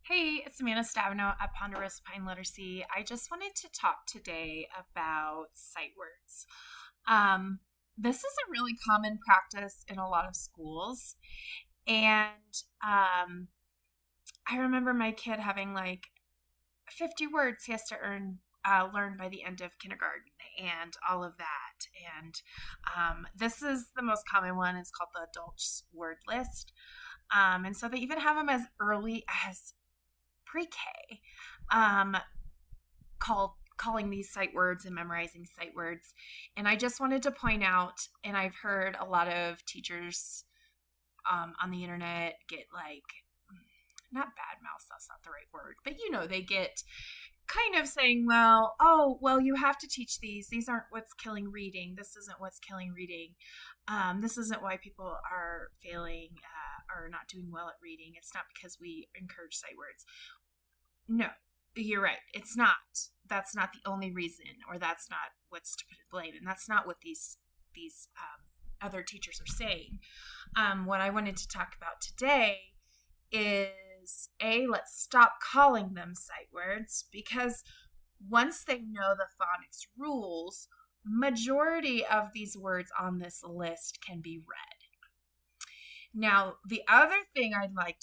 Hey, it's Amanda Stavino at Ponderosa Pine Literacy. I just wanted to talk today about sight words. Um, this is a really common practice in a lot of schools, and I remember my kid having like 50 words he has to learn by the end of kindergarten and all of that. And this is the most common one. It's called the adult word list. And so they even have them as early as pre-K, um, calling these sight words and memorizing sight words. And I just wanted to point out, and I've heard a lot of teachers on the internet get like, not bad mouth, that's not the right word, but they get kind of saying, well, you have to teach these. These aren't what's killing reading. This isn't what's killing reading. This isn't why people are failing or not doing well at reading. It's not because we encourage sight words. No, you're right. It's not. That's not the only reason, or that's not what's to blame, and that's not what these other teachers are saying. What I wanted to talk about today is let's stop calling them sight words, because once they know the phonics rules, majority of these words on this list can be read. Now, the other thing I'd like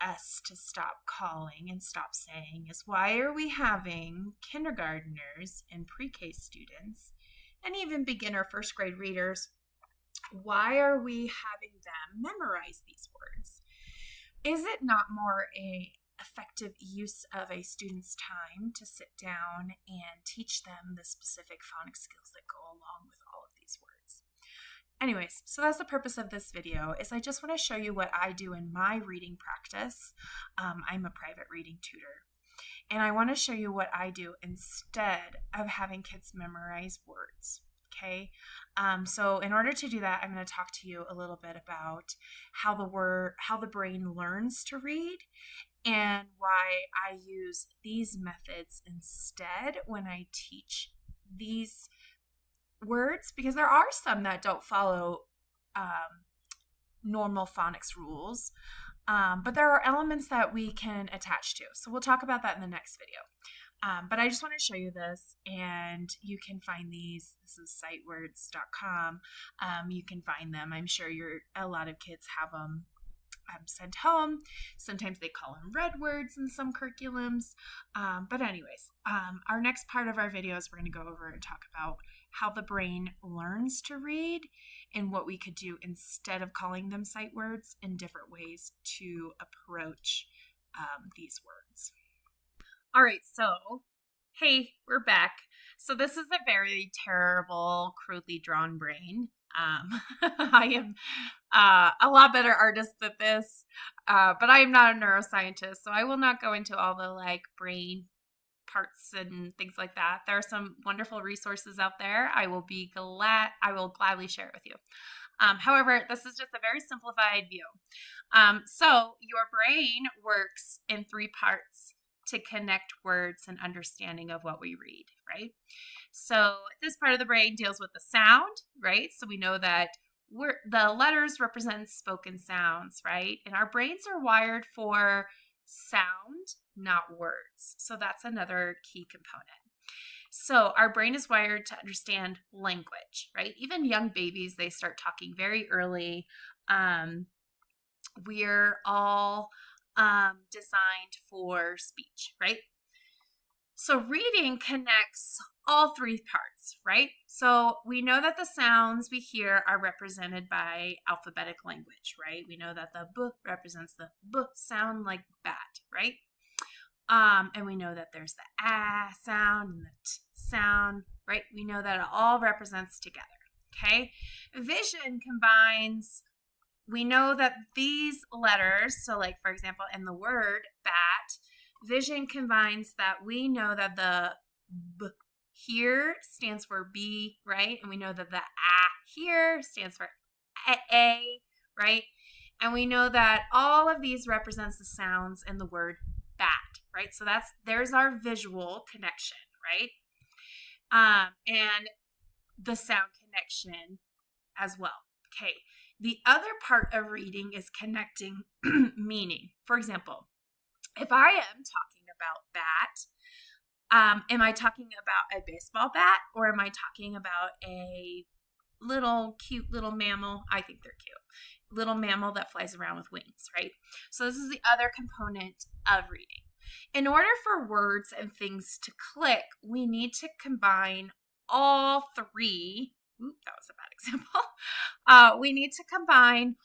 us to stop calling and stop saying is, why are we having kindergartners and pre-K students and even beginner first grade readers, why are we having them memorize these words? Is it not more a effective use of a student's time to sit down and teach them the specific phonics skills that go along with all of these words? Anyways, so that's the purpose of this video, is I just want to show you what I do in my reading practice. I'm a private reading tutor, and I want to show you what I do instead of having kids memorize words. Okay, so in order to do that, I'm going to talk to you a little bit about how the brain learns to read, and why I use these methods instead when I teach these words, because there are some that don't follow normal phonics rules, but there are elements that we can attach to. So we'll talk about that in the next video. But I just want to show you this, and you can find these. This is sightwords.com. You can find them. I'm sure a lot of kids have them sent home. Sometimes they call them red words in some curriculums. But anyways, our next part of our video is we're going to go over and talk about how the brain learns to read and what we could do instead of calling them sight words, in different ways to approach these words. All right, so hey, we're back. So this is a very terrible, crudely drawn brain. I am a lot better artist than this, but I am not a neuroscientist, so I will not go into all the brain parts and things like that. There are some wonderful resources out there. I will gladly share it with you. However, this is just a very simplified view. So your brain works in three parts to connect words and understanding of what we read, right? So this part of the brain deals with the sound, right? So we know that the letters represent spoken sounds, right? And our brains are wired for sound, not words. So that's another key component. So our brain is wired to understand language, right? Even young babies, they start talking very early. We're all designed for speech, right? So reading connects all three parts, right? So we know that the sounds we hear are represented by alphabetic language, right? We know that the B represents the B sound, like bat, right? And we know that there's the A sound and the T sound, right? We know that it all represents together, okay? Vision combines. We know that these letters, so like, for example, in the word bat, vision combines that we know that the B here stands for B, right? And we know that the A here stands for A, right? And we know that all of these represents the sounds in the word bat, right? So there's our visual connection, right? And the sound connection as well. Okay. The other part of reading is connecting meaning. For example, If I am talking about bat, am I talking about a baseball bat, or am I talking about a little cute little mammal? I think they're cute. Little mammal that flies around with wings, right? So this is the other component of reading. In order for words and things to click, we need to combine all three. Oop, that was a bad example. We need to combine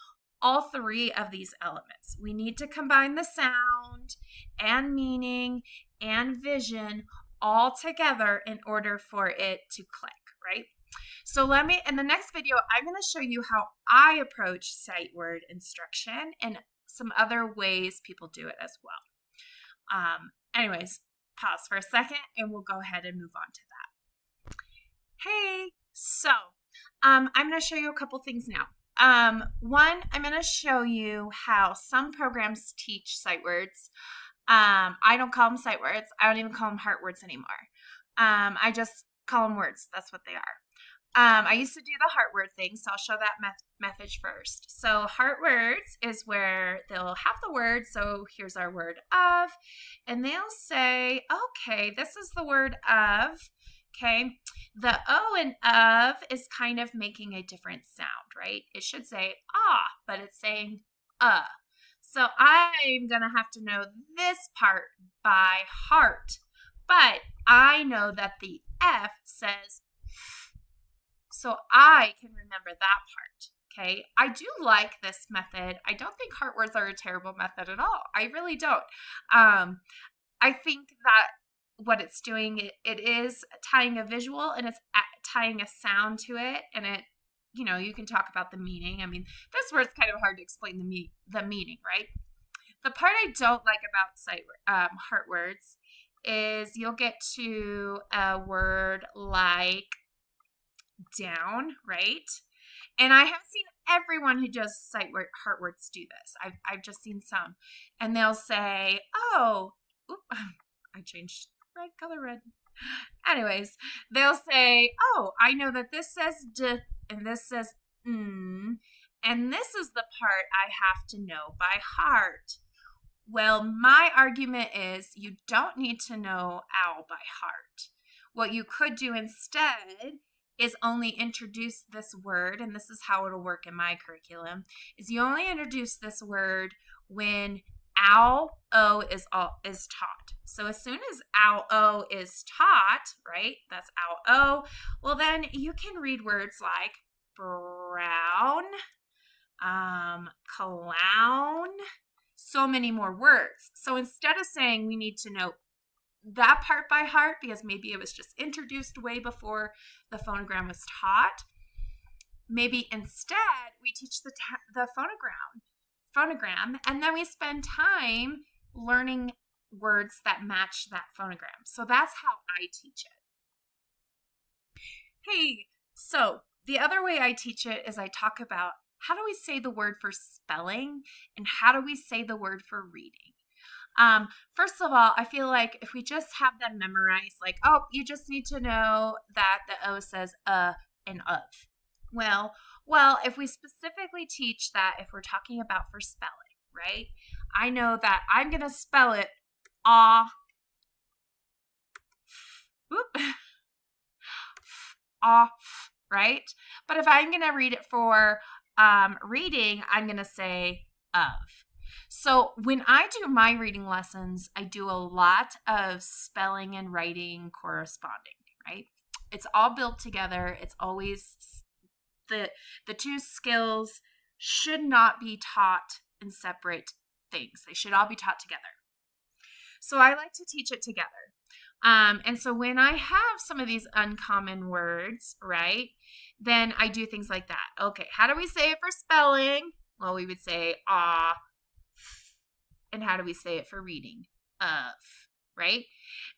all three of these elements. We need to combine the sound and meaning and vision all together in order for it to click, right? So in the next video, I'm going to show you how I approach sight word instruction and some other ways people do it as well. Anyways, pause for a second and we'll go ahead and move on to that. Hey, so I'm going to show you a couple things now. One, I'm going to show you how some programs teach sight words. I don't call them sight words. I don't even call them heart words anymore. I just call them words. That's what they are. I used to do the heart word thing, so I'll show that method first. So heart words is where they'll have the word. So here's our word of, and they'll say, okay, this is the word of. Okay, the O in of is kind of making a different sound, right? It should say ah, but it's saying So I'm going to have to know this part by heart, but I know that the F says f, so I can remember that part. Okay, I do like this method. I don't think heart words are a terrible method at all. I really don't. I think that what it's doing, it is tying a visual and it's tying a sound to it, and it, you can talk about the meaning. I mean, this word's kind of hard to explain the meaning, right? The part I don't like about heart words is you'll get to a word like down, right? And I have seen everyone who does heart words do this. I've just seen some, and they'll say, "Oh, I changed red. Anyways, they'll say, "Oh, I know that this says d and this says and this is the part I have to know by heart." Well, my argument is you don't need to know owl by heart. What you could do instead is only introduce this word, and this is how it'll work in my curriculum, is you only introduce this word when owl O is taught. So as soon as owl O is taught, right, that's owl O, well then you can read words like brown, clown, so many more words. So instead of saying we need to know that part by heart because maybe it was just introduced way before the phonogram was taught, maybe instead we teach the phonogram, and then we spend time learning words that match that phonogram. So that's how I teach it. Hey, so the other way I teach it is I talk about how do we say the word for spelling and how do we say the word for reading. First of all, I feel like if we just have them memorized, like, oh, you just need to know that the O says and of. Well, if we specifically teach that, if we're talking about for spelling, right? I know that I'm going to spell it off, right? But if I'm going to read it for reading, I'm going to say of. So when I do my reading lessons, I do a lot of spelling and writing corresponding, right? It's all built together. It's always the two skills should not be taught in separate things. They should all be taught together. So I like to teach it together. And so when I have some of these uncommon words, right, then I do things like that. Okay, how do we say it for spelling? Well, we would say ah. And how do we say it for reading? Of, right?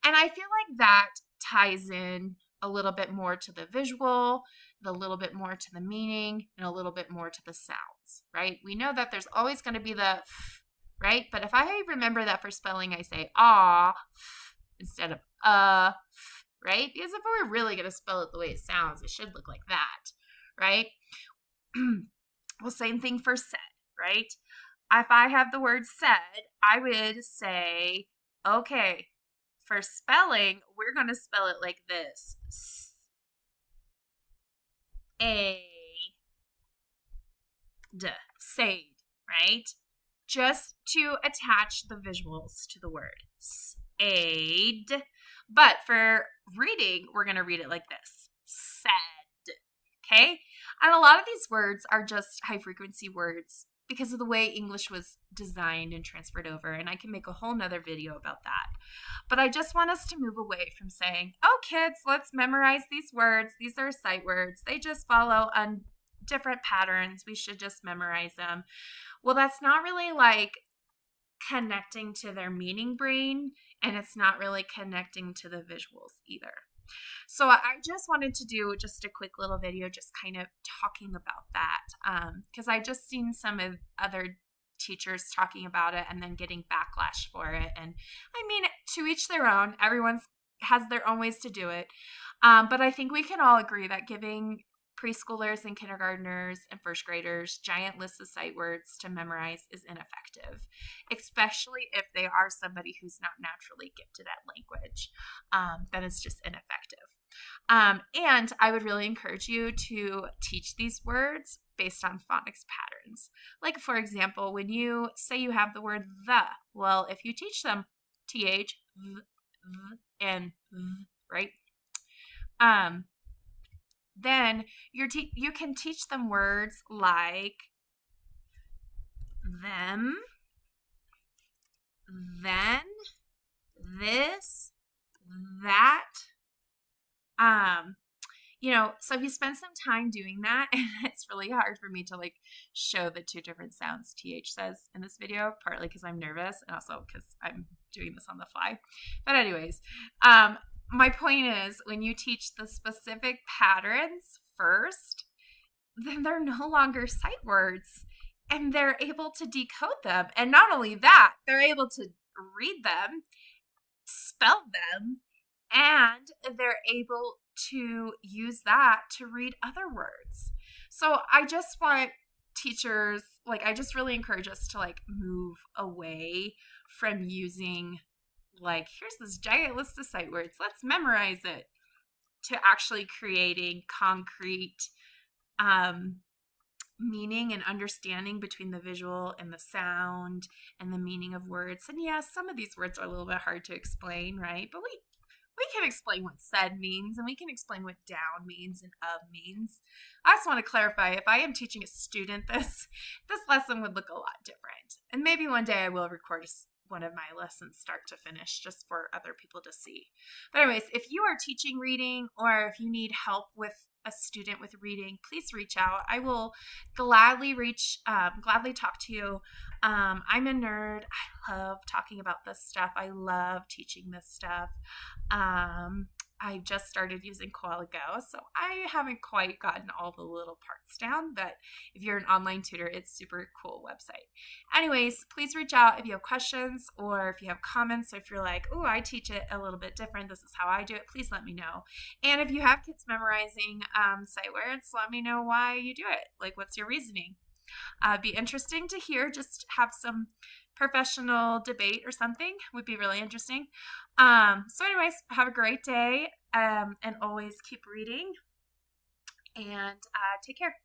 And I feel like that ties in a little bit more to the visual, a little bit more to the meaning, and a little bit more to the sounds, right? We know that there's always going to be the f, right? But if I remember that for spelling, I say ah instead of right? Because if we're really going to spell it the way it sounds, it should look like that, right? Well, same thing for said, right? if I have the word said, I would say, okay, for spelling, we're going to spell it like this. Said, right? Just to attach the visuals to the word. Said. But for reading, we're going to read it like this. Said. Okay? And a lot of these words are just high frequency words because of the way English was designed and transferred over. And I can make a whole nother video about that. But I just want us to move away from saying, oh, kids, let's memorize these words. These are sight words. They just follow on different patterns. We should just memorize them. Well, that's not really like connecting to their meaning brain, and it's not really connecting to the visuals either. So I just wanted to do just a quick little video just kind of talking about that because I just seen some of other teachers talking about it and then getting backlash for it. And I mean, to each their own. Everyone has their own ways to do it. But I think we can all agree that giving preschoolers and kindergartners and first graders giant lists of sight words to memorize is ineffective, especially if they are somebody who's not naturally gifted at language. Then it's just ineffective. And I would really encourage you to teach these words based on phonics patterns. Like, for example, when you say you have the word the, well, if you teach them th, and right? Then you can teach them words like them, then, this, that. So if you spend some time doing that, and it's really hard for me to like show the two different sounds TH says in this video, partly because I'm nervous and also because I'm doing this on the fly. But anyways, my point is when you teach the specific patterns first, then they're no longer sight words and they're able to decode them. And not only that, they're able to read them, spell them, and they're able to use that to read other words. So I just want teachers, I just really encourage us to move away from using here's this giant list of sight words, let's memorize it, to actually creating concrete meaning and understanding between the visual and the sound and the meaning of words. And yes, some of these words are a little bit hard to explain, right? But we can explain what said means, and we can explain what down means and of means. I just want to clarify, if I am teaching a student this lesson would look a lot different. And maybe one day I will record one of my lessons start to finish just for other people to see. But anyways, if you are teaching reading or if you need help with a student with reading, please reach out. I will gladly talk to you. I'm a nerd. I love talking about this stuff. I love teaching this stuff. I just started using a while ago, so I haven't quite gotten all the little parts down, but if you're an online tutor, it's a super cool website. Anyways, please reach out if you have questions or if you have comments, or if you're like, oh, I teach it a little bit different, this is how I do it, please let me know. And if you have kids memorizing sight words, let me know why you do it. What's your reasoning? Be interesting to hear, just have some professional debate or something would be really interesting. So anyways, have a great day and always keep reading and take care.